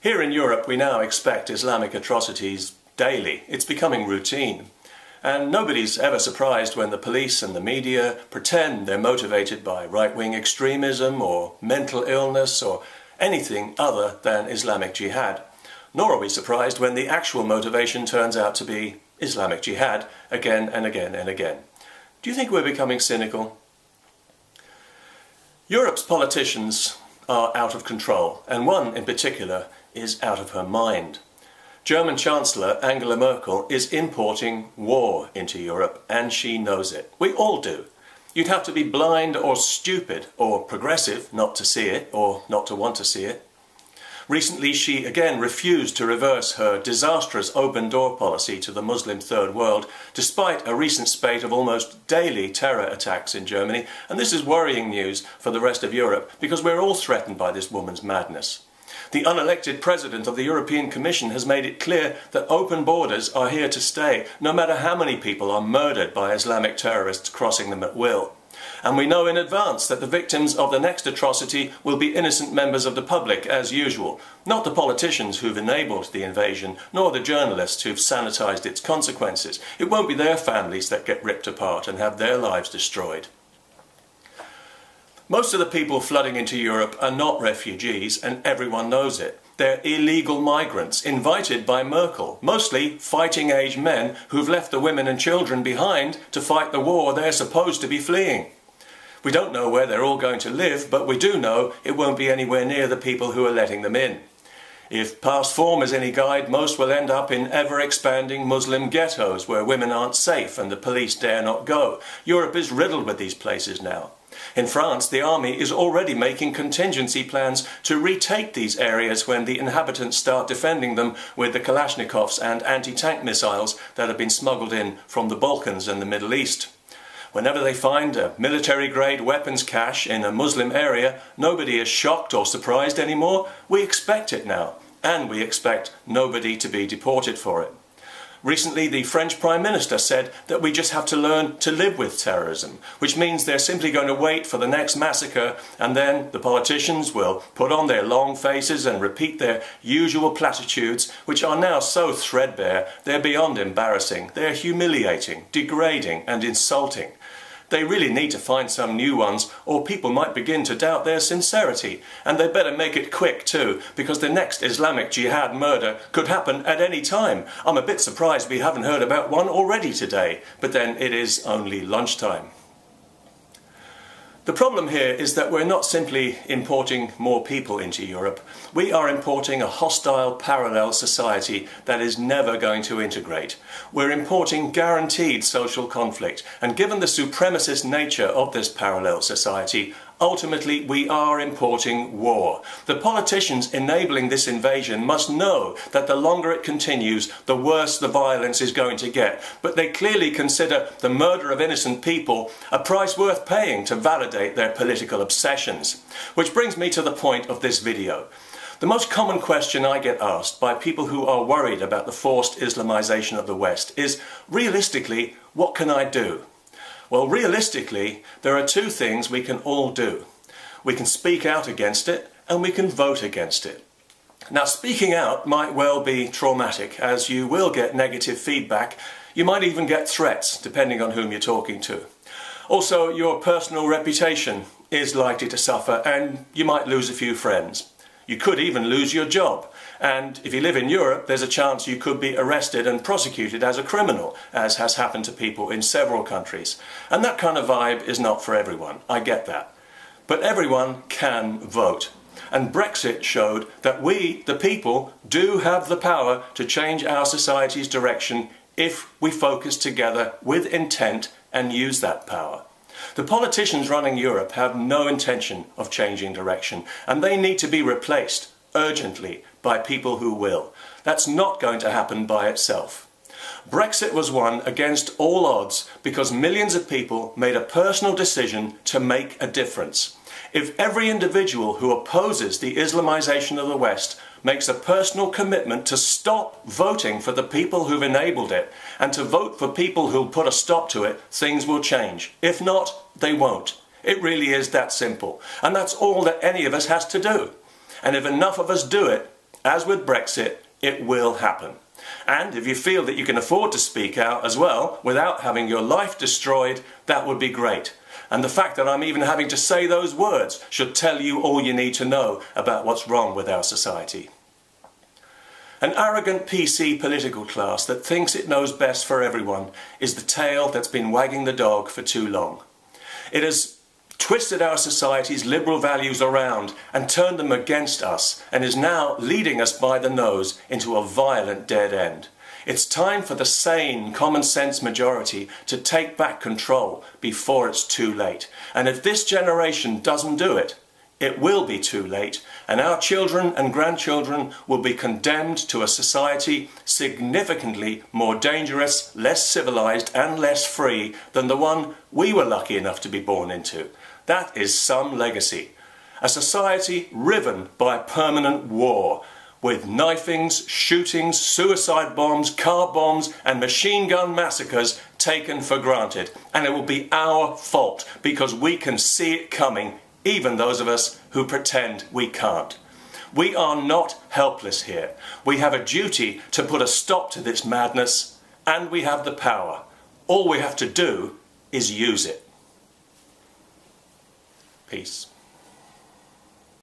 Here in Europe, we now expect Islamic atrocities daily. It's becoming routine. And nobody's ever surprised when the police and the media pretend they're motivated by right-wing extremism or mental illness or anything other than Islamic jihad. Nor are we surprised when the actual motivation turns out to be Islamic jihad again and again and again. Do you think we're becoming cynical? Europe's politicians are out of control, and one in particular is out of her mind. German Chancellor Angela Merkel is importing war into Europe, and she knows it. We all do. You'd have to be blind or stupid or progressive not to see it or not to want to see it. Recently, she again refused to reverse her disastrous open-door policy to the Muslim Third World, despite a recent spate of almost daily terror attacks in Germany. And this is worrying news for the rest of Europe, because we're all threatened by this woman's madness. The unelected president of the European Commission has made it clear that open borders are here to stay, no matter how many people are murdered by Islamic terrorists crossing them at will. And we know in advance that the victims of the next atrocity will be innocent members of the public, as usual, not the politicians who've enabled the invasion, nor the journalists who've sanitized its consequences. It won't be their families that get ripped apart and have their lives destroyed. Most of the people flooding into Europe are not refugees, and everyone knows it. They're illegal migrants, invited by Merkel, mostly fighting-age men who've left the women and children behind to fight the war they're supposed to be fleeing. We don't know where they're all going to live, but we do know it won't be anywhere near the people who are letting them in. If past form is any guide, most will end up in ever-expanding Muslim ghettos where women aren't safe and the police dare not go. Europe is riddled with these places now. In France, the army is already making contingency plans to retake these areas when the inhabitants start defending them with the Kalashnikovs and anti-tank missiles that have been smuggled in from the Balkans and the Middle East. Whenever they find a military-grade weapons cache in a Muslim area, nobody is shocked or surprised anymore. We expect it now, and we expect nobody to be deported for it. Recently, the French Prime Minister said that we just have to learn to live with terrorism, which means they're simply going to wait for the next massacre, and then the politicians will put on their long faces and repeat their usual platitudes, which are now so threadbare they're beyond embarrassing. They're humiliating, degrading and insulting. They really need to find some new ones, or people might begin to doubt their sincerity. And they better make it quick too, because the next Islamic jihad murder could happen at any time. I'm a bit surprised we haven't heard about one already today, but then it is only lunchtime. The problem here is that we're not simply importing more people into Europe. We are importing a hostile parallel society that is never going to integrate. We're importing guaranteed social conflict, and given the supremacist nature of this parallel society, ultimately we are importing war. The politicians enabling this invasion must know that the longer it continues, the worse the violence is going to get. But they clearly consider the murder of innocent people a price worth paying to validate their political obsessions. Which brings me to the point of this video. The most common question I get asked by people who are worried about the forced Islamization of the West is, realistically, what can I do? Well, realistically, there are two things we can all do. We can speak out against it, and we can vote against it. Now, speaking out might well be traumatic, as you will get negative feedback. You might even get threats, depending on whom you're talking to. Also, your personal reputation is likely to suffer, and you might lose a few friends. You could even lose your job. And if you live in Europe, there's a chance you could be arrested and prosecuted as a criminal, as has happened to people in several countries. And that kind of vibe is not for everyone. I get that. But everyone can vote. And Brexit showed that we, the people, do have the power to change our society's direction if we focus together with intent and use that power. The politicians running Europe have no intention of changing direction, and they need to be replaced urgently by people who will. That's not going to happen by itself. Brexit was won against all odds because millions of people made a personal decision to make a difference. If every individual who opposes the Islamization of the West makes a personal commitment to stop voting for the people who've enabled it and to vote for people who'll put a stop to it, things will change. If not, they won't. It really is that simple. And that's all that any of us has to do. And if enough of us do it, as with Brexit, it will happen. And if you feel that you can afford to speak out as well without having your life destroyed, that would be great. And the fact that I'm even having to say those words should tell you all you need to know about what's wrong with our society. An arrogant PC political class that thinks it knows best for everyone is the tail that's been wagging the dog for too long. It has twisted our society's liberal values around and turned them against us, and is now leading us by the nose into a violent dead end. It's time for the sane, common sense majority to take back control before it's too late. And if this generation doesn't do it, it will be too late, and our children and grandchildren will be condemned to a society significantly more dangerous, less civilized and less free than the one we were lucky enough to be born into. That is some legacy. A society riven by permanent war, with knifings, shootings, suicide bombs, car bombs and machine gun massacres taken for granted. And it will be our fault because we can see it coming, even those of us who pretend we can't. We are not helpless here. We have a duty to put a stop to this madness, and we have the power. All we have to do is use it. Peace.